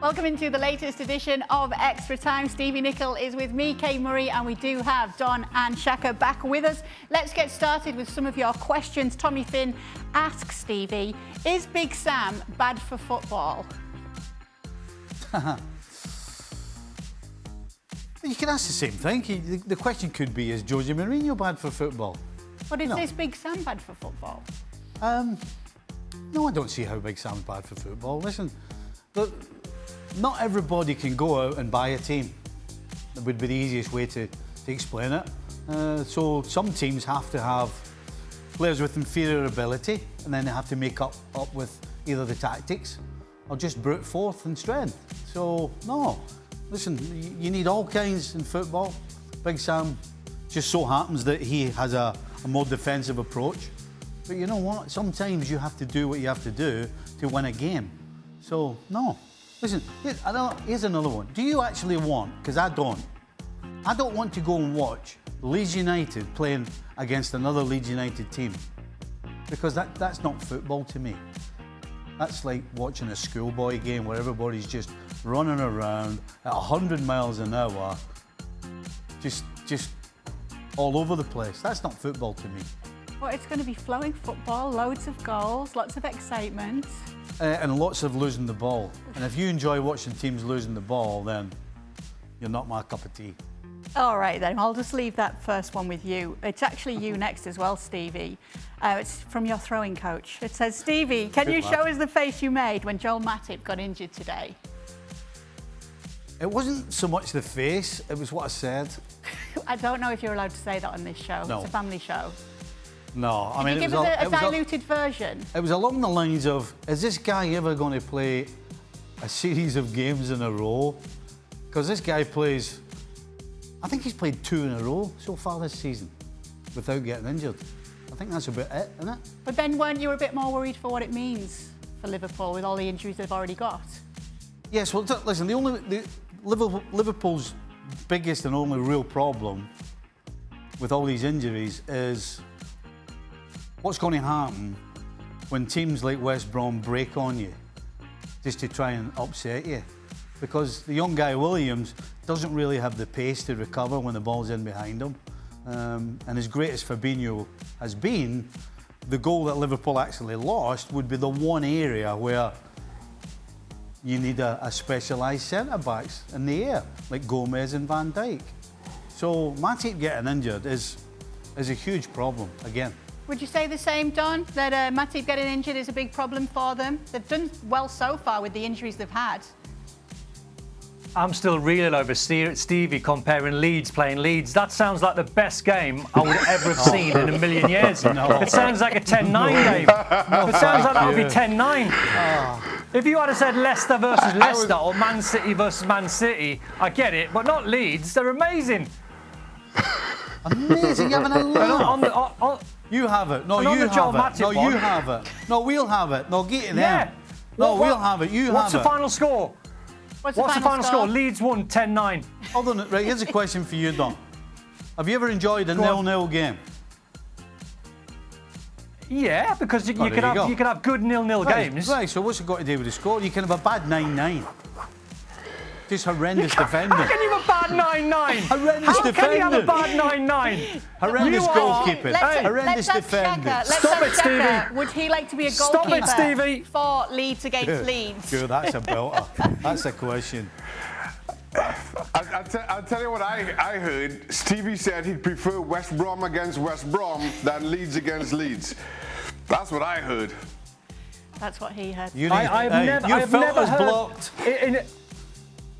Welcome into the latest edition of Extra Time. Stevie, Nicol is with me, Kate Murray, and we do have Don and Shaka back with us. Let's get started with some of your questions. Tommy Finn asks Stevie, is Big Sam bad for football? You can ask the same thing. The question could be, is Jose Mourinho bad for football? But is this Big Sam bad for football? No, I don't see how Big Sam's bad for football. Listen, not everybody can go out and buy a team. That would be the easiest way to explain it. So some teams have to have players with inferior ability, and then they have to make up with either the tactics or just brute force and strength. So, no. Listen, you need all kinds in football. Big Sam just so happens that he has a more defensive approach. But you know what? Sometimes you have to do what you have to do to win a game. So, no. Listen, here's another one. Do you actually want, because I don't want to go and watch Leeds United playing against another Leeds United team. Because that's not football to me. That's like watching a schoolboy game where everybody's just running around at 100 miles an hour, just all over the place. That's not football to me. Well, it's going to be flowing football, loads of goals, lots of excitement. And lots of losing the ball. And if you enjoy watching teams losing the ball, then you're not my cup of tea. All right, then. I'll just leave that first one with you. It's actually you next as well, Stevie. It's from your throwing coach. It says, Stevie, can you show us the face you made when Joel Matip got injured today? It wasn't so much the face, it was what I said. I don't know if you're allowed to say that on this show. No. It's a family show. No, I mean, Can you give us a diluted version? It was along the lines of, is this guy ever going to play a series of games in a row? Because this guy plays, I think he's played 2 in a row so far this season without getting injured. I think that's about it, isn't it? But then weren't you a bit more worried for what it means for Liverpool with all the injuries they've already got? Yes, well, listen, Liverpool's biggest and only real problem with all these injuries is what's going to happen when teams like West Brom break on you just to try and upset you. Because the young guy, Williams, doesn't really have the pace to recover when the ball's in behind him. And as great as Fabinho has been, the goal that Liverpool actually lost would be the one area where you need a specialised centre-backs in the air, like Gomez and Van Dijk. So Matip getting injured is a huge problem, again. Would you say the same, Don, that Matip getting injured is a big problem for them? They've done well so far with the injuries they've had. I'm still reeling over Stevie comparing Leeds playing Leeds. That sounds like the best game I would ever have seen in a million years. No. It sounds like a 10-9 game. It sounds like that would be 10-9. If you had said Leicester versus Leicester or Man City versus Man City, I get it, but not Leeds. They're amazing. Amazing, you're having a laugh. You have it. No, you have it. No, you have it. No, we'll have it. No, get it Yeah. there. No, we'll have it. You have it. What's the final score? What's the final score? Leeds won 10-9. Hold on, right, here's a question for you, Don. Have you ever enjoyed a 0-0 game? Yeah, because you can have good 0-0 games. Right, so what's it got to do with the score? You can have a bad 9-9. Just horrendous defending. How can you have a bad 9-9? Horrendous defending. How can you have a bad 9-9? Horrendous goalkeeping. Horrendous defending. Stop it, Stevie. Would he like to be a Stop goalkeeper it, Stevie. for Leeds against Leeds? Good, that's a belter. That's a question. I'll tell you what I heard. Stevie said he'd prefer West Brom against West Brom than Leeds against Leeds. That's what I heard. That's what he heard. I've never heard. Blocked.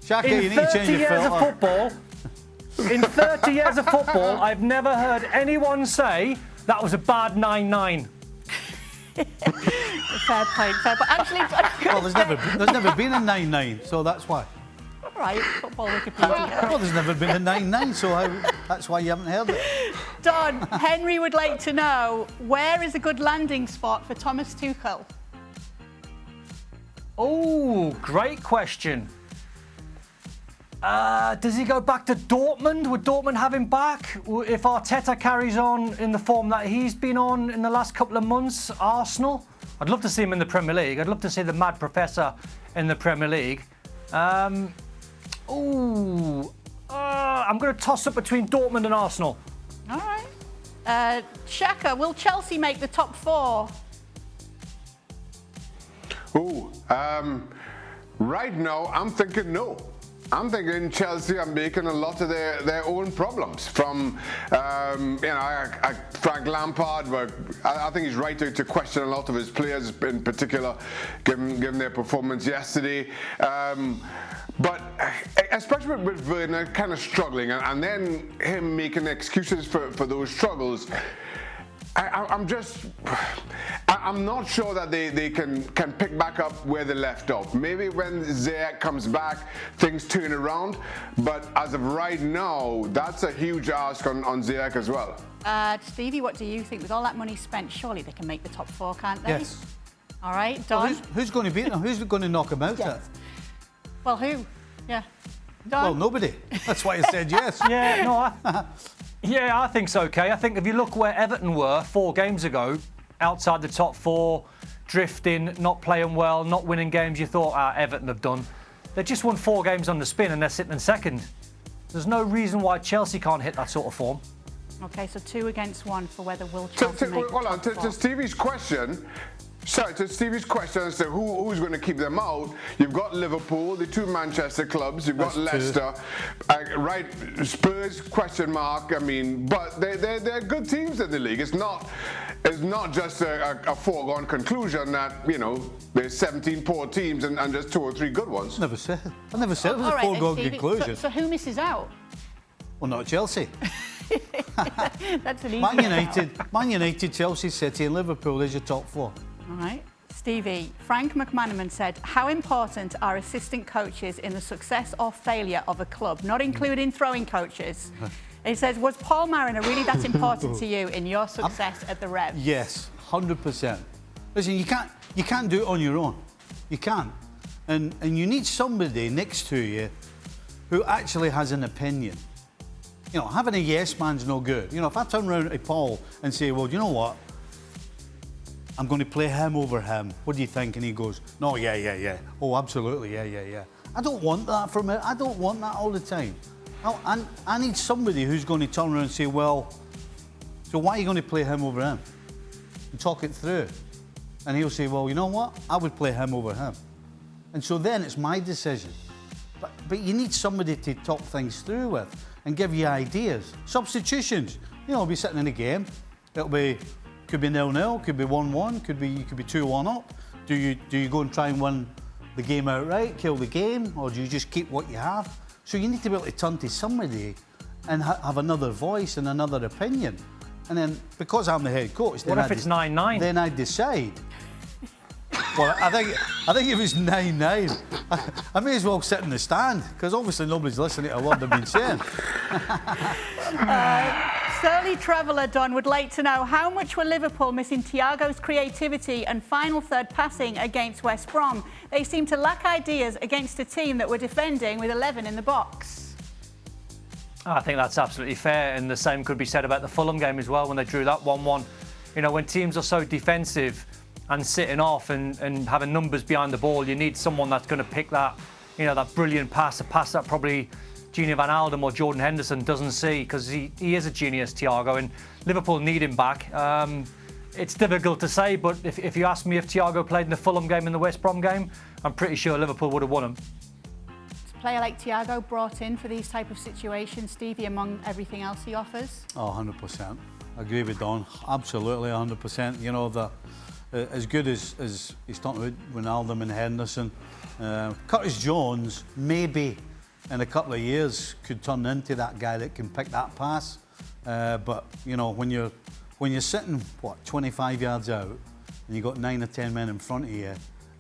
Shaka, you In need to change 30 your years of filter. football, in 30 years of football, I've never heard anyone say that was a bad 9-9. Fair point. Actually, Well, there's never been a 9-9, so that's why. all right, football Wikipedia. Well, there's never been a 9-9, so that's why you haven't heard it. Don, Henry would like to know, where is a good landing spot for Thomas Tuchel? Oh, great question. Does he go back to Dortmund? Would Dortmund have him back? If Arteta carries on in the form that he's been on in the last couple of months, Arsenal? I'd love to see him in the Premier League. I'd love to see the mad professor in the Premier League. I'm going to toss up between Dortmund and Arsenal. All right. Shaka, will Chelsea make the top 4? Right now, I'm thinking no. I'm thinking Chelsea are making a lot of their own problems. From, Frank Lampard, but I think he's right to question a lot of his players, in particular, given their performance yesterday. But especially with Werner kind of struggling, and then him making excuses for those struggles. I'm not sure that they can pick back up where they left off. Maybe when Ziyech comes back, things turn around. But as of right now, that's a huge ask on Ziyech as well. Stevie, what do you think? With all that money spent, surely they can make the top 4, can't they? Yes. All right, Don? Well, who's going to beat them? Who's going to knock them out? Yes. Well, who? Yeah. Don? Well, nobody. That's why I said yes. Yeah, I think so, Kay. I think if you look where Everton were 4 games ago, outside the top 4, drifting, not playing well, not winning games, you thought, Everton have done. They just won 4 games on the spin and they're sitting in second. There's no reason why Chelsea can't hit that sort of form. OK, so 2 against 1 for whether will Chelsea make the top 4. To Stevie's question, as to who's going to keep them out, you've got Liverpool, the 2 Manchester clubs, you've got Leicester, right? Spurs, question mark. I mean, but they're good teams in the league. It's not just a foregone conclusion that, there's 17 poor teams and just 2 or 3 good ones. I never said it was a foregone conclusion. So who misses out? Well, not Chelsea. That's an easy Man United, Chelsea, City and Liverpool is your top 4. All right. Stevie, Frank McManaman said, how important are assistant coaches in the success or failure of a club, not including throwing coaches? He says, was Paul Mariner really that important to you in your success at the Revs? Yes, 100%. Listen, you can't do it on your own. You can't. And you need somebody next to you who actually has an opinion. Having a yes man's no good. If I turn around to Paul and say, well, you know what? I'm going to play him over him. What do you think? And he goes, no, yeah. Oh, absolutely, yeah. I don't want that from it. I don't want that all the time. I need somebody who's going to turn around and say, well, so why are you going to play him over him? And talk it through. And he'll say, well, you know what? I would play him over him. And so then it's my decision. But you need somebody to talk things through with and give you ideas. Substitutions. I'll be sitting in a game. Could be 0-0, could be 1-1, could be 2-1 up. Do you go and try and win the game outright, kill the game, or do you just keep what you have? So you need to be able to turn to somebody and have another voice and another opinion. And then, because I'm the head coach, what if it's 9-9? Then I decide. Well, I think if it's 9-9, I may as well sit in the stand, because obviously nobody's listening to a word I've been saying. Surly Traveller, Don, would like to know, how much were Liverpool missing Thiago's creativity and final third passing against West Brom? They seem to lack ideas against a team that were defending with 11 in the box. I think that's absolutely fair, and the same could be said about the Fulham game as well, when they drew that 1-1. When teams are so defensive and sitting off and having numbers behind the ball, you need someone that's going to pick that, that brilliant pass, a pass that probably Gini Van Alden or Jordan Henderson doesn't see, because he is a genius, Thiago, and Liverpool need him back. It's difficult to say, but if you ask me if Thiago played in the Fulham game and the West Brom game, I'm pretty sure Liverpool would have won him. Is a player like Thiago brought in for these type of situations, Stevie, among everything else he offers? Oh, 100%. I agree with Don. Absolutely 100%. As good as he's talking about Ronaldo and Henderson, Curtis Jones maybe in a couple of years could turn into that guy that can pick that pass. But when you're sitting 25 yards out and you've got 9 or 10 men in front of you,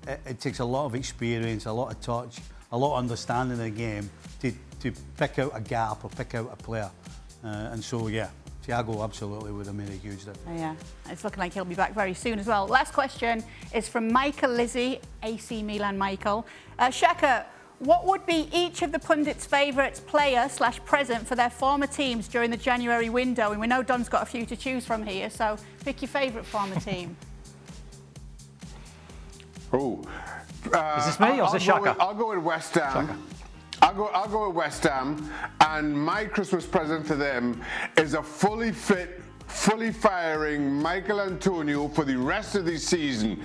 it takes a lot of experience, a lot of touch, a lot of understanding of the game to pick out a gap or pick out a player. And so Thiago absolutely would have made a huge difference. Yeah, it's looking like he'll be back very soon as well. Last question is from Michael Lizzie, AC Milan Michael. Shaka, what would be each of the pundits' favourite player/present for their former teams during the January window? And we know Don's got a few to choose from here, so pick your favourite former team. Is this me or is this Shaka? I'll go with West Ham. I'll go with West Ham, and my Christmas present to them is a fully fit, fully firing Michael Antonio for the rest of the season.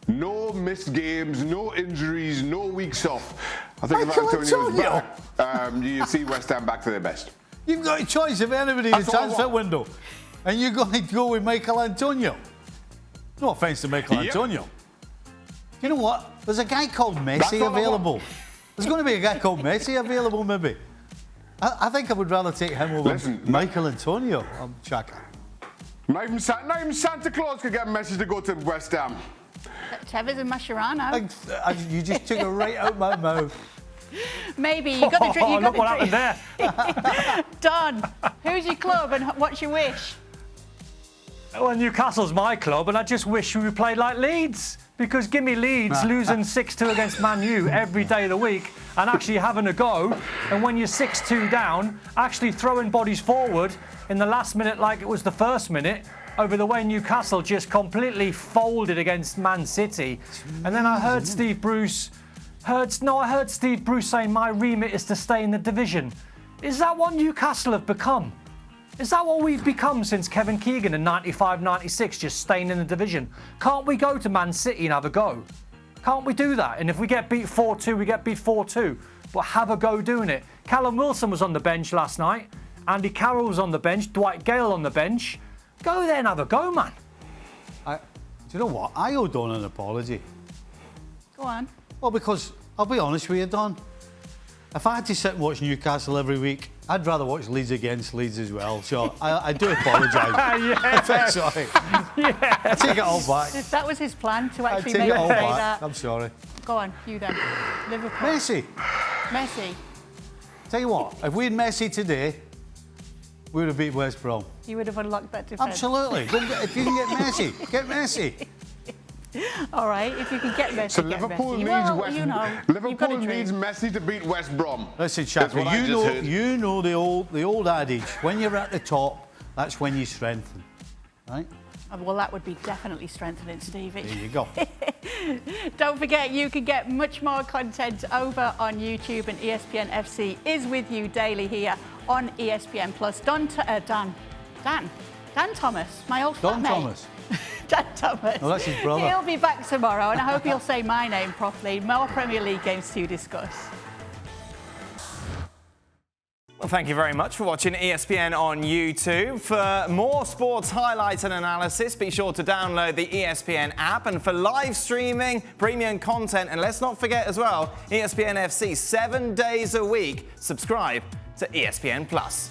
No missed games, no injuries, no weeks off. I think if Antonio's back, you see West Ham back to their best. You've got a choice of anybody in the transfer window, and you're going to go with Michael Antonio. No offence to Michael Antonio. You know what? There's a guy called Messi available. There's going to be a guy called Messi available, maybe. I think I would rather take him over Michael Antonio. Shaka. Not even Santa Claus could get Messi to go to West Ham. Tevez and Mascherano. You just took it right out my mouth. Maybe you got the drink. Look what happened there. Don, who's your club and what's your wish? Well, Newcastle's my club, and I just wish we played like Leeds. Because give me Leeds losing 6-2 against Man U every day of the week and actually having a go. And when you're 6-2 down, actually throwing bodies forward in the last minute like it was the first minute, over the way Newcastle just completely folded against Man City. And then I heard Steve Bruce saying my remit is to stay in the division. Is that what Newcastle have become? Is that what we've become since Kevin Keegan in 95-96, just staying in the division? Can't we go to Man City and have a go? Can't we do that? And if we get beat 4-2, we get beat 4-2. But have a go doing it. Callum Wilson was on the bench last night. Andy Carroll was on the bench. Dwight Gale on the bench. Go there and have a go, man. Do you know what? I owe Don an apology. Go on. Well, because I'll be honest with you, Don. If I had to sit and watch Newcastle every week, I'd rather watch Leeds against Leeds as well. So I do apologise. Yes. Sorry. Yes. I take it all back. That was his plan to actually take make it all him say back. that. I'm sorry. Go on, you then. Liverpool. Messi. Tell you what, if we had Messi today, we would have beat West Brom. You would have unlocked that defence. Absolutely. If you can get Messi, get Messi. All right, if you can get Messi, So get Liverpool Messi. Liverpool needs Messi to beat West Brom. Listen, Shaka, you know the old adage, when you're at the top, that's when you strengthen, right? Well, that would be definitely strengthening, Stevie. There you go. Don't forget, you can get much more content over on YouTube, and ESPN FC is with you daily here on ESPN Plus. Dan Thomas, my old Don flatmate. Thomas. Dan Thomas. Oh, that's his brother. He'll be back tomorrow, and I hope he'll say my name properly. More Premier League games to discuss. Well, thank you very much for watching ESPN on YouTube. For more sports highlights and analysis, be sure to download the ESPN app. And for live streaming, premium content, and let's not forget as well, ESPN FC 7 days a week. Subscribe to ESPN Plus.